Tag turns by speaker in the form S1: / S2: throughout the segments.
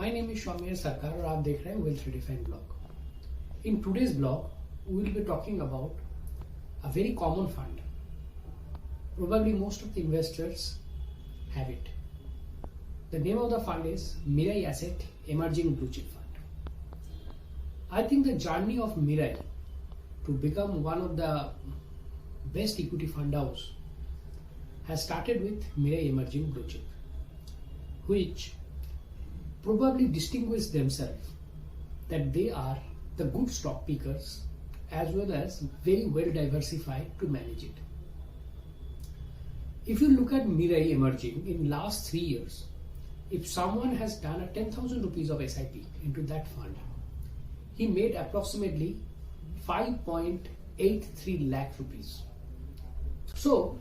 S1: My name is Shaumeer Sarkar और आप देख रहे हैं Wealth Redefined blog. In today's blog, we will be talking about a very common fund. Probably most of the investors have it. The name of the fund is Mirae Asset Emerging Blue Chip Fund. I think the journey of Mirae to become one of the best equity fund house has started with Mirae Emerging Blue Chip, which probably distinguish themselves that they are the good stock pickers as well as very well diversified to manage it. If you look at Mirae Emerging in last 3 years, if someone has done a 10,000 rupees of SIP into that fund, he made approximately 5.83 lakh rupees. So,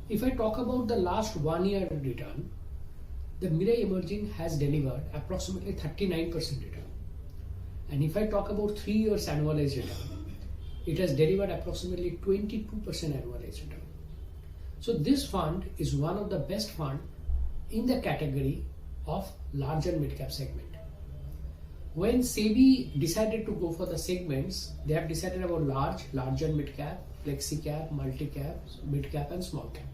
S1: if I talk about the last 1 year return, the Mirae Emerging has delivered approximately 39% return. And if I talk about 3 years annualized return, it has delivered approximately 22% annualized return. So this fund is one of the best fund in the category of large and mid-cap segment. When SEBI decided to go for the segments, they have decided about large and mid-cap, flexi-cap, multi-cap, mid-cap and small-cap.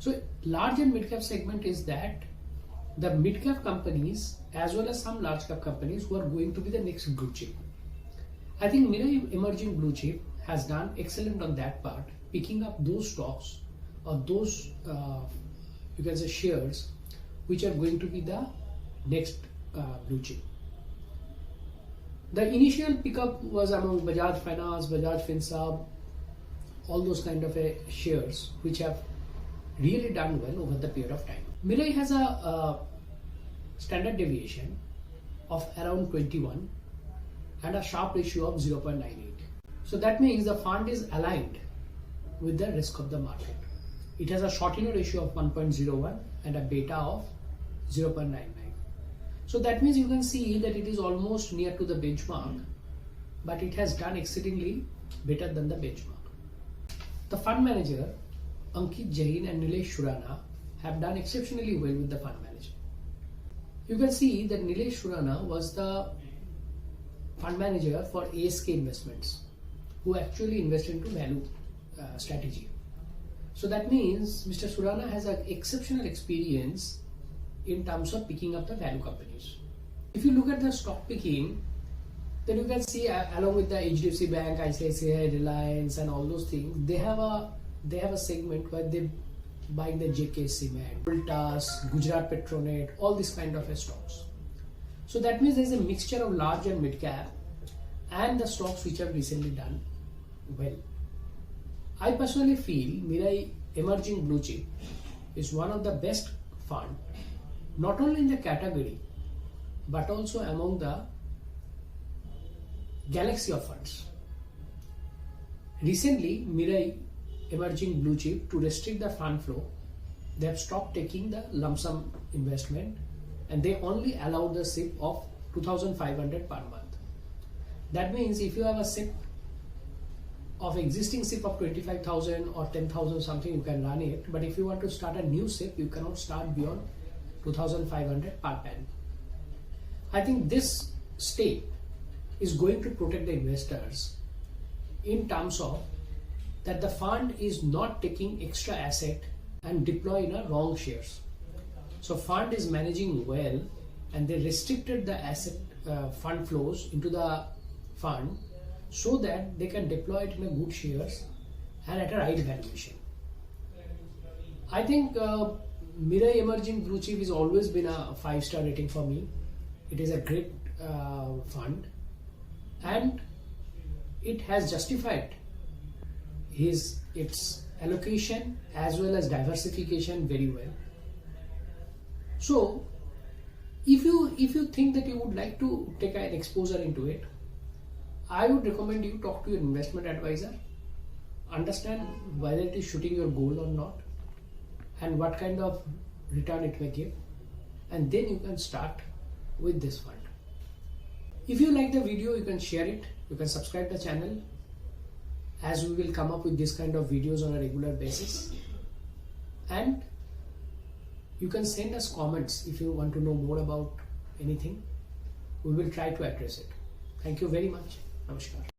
S1: So large and mid-cap segment is that the mid-cap companies as well as some large-cap companies who are going to be the next blue chip. I think Mirae Emerging Blue Chip has done excellent on that part, picking up those stocks or those you can say shares which are going to be the next blue chip. The initial pickup was among Bajaj Finance, Bajaj Finsab, all those kind of shares which have really done well over the period of time. Mirae has a standard deviation of around 21 and a Sharpe ratio of 0.98. So that means the fund is aligned with the risk of the market. It has a Shortino ratio of 1.01 and a beta of 0.99. So that means you can see that it is almost near to the benchmark, but it has done exceedingly better than the benchmark. The fund manager Ankit Jain and Nilesh Surana have done exceptionally well with the fund manager. You can see that Nilesh Surana was the fund manager for ASK Investments, who actually invested into value strategy. So that means Mr. Surana has an exceptional experience in terms of picking up the value companies. If you look at the stock picking, then you can see along with the HDFC Bank, ICICI, Reliance and all those things, they have a segment where they buying the JK Cement, Voltas, Gujarat Petronet, all these kind of stocks. So that means there is a mixture of large and mid cap and the stocks which have recently done well. I personally feel Mirae Emerging Blue Chip is one of the best fund, not only in the category but also among the galaxy of funds. Recently, Mirae Emerging Blue Chip, to restrict the fund flow, they have stopped taking the lump sum investment and they only allow the SIP of 2,500 per month. That means if you have a SIP of existing SIP of 25,000 or 10,000 something, you can run it, but if you want to start a new SIP, you cannot start beyond 2,500 per pen. I think this step is going to protect the investors in terms of that the fund is not taking extra asset and deploy in a wrong shares. So fund is managing well and they restricted the asset fund flows into the fund so that they can deploy it in a good shares and at a right valuation. I think Mirae Emerging Blue Chip has always been a 5-star rating for me. It is a great fund and it has justified its allocation as well as diversification very well. So if you think that you would like to take an exposure into it, I would recommend you talk to your investment advisor, understand whether it is shooting your goal or not and what kind of return it may give, and then you can start with this fund. If you like the video, you can share it, you can subscribe the channel, as we will come up with this kind of videos on a regular basis. And you can send us comments if you want to know more about anything, we will try to address it. Thank you very much. Namaskar.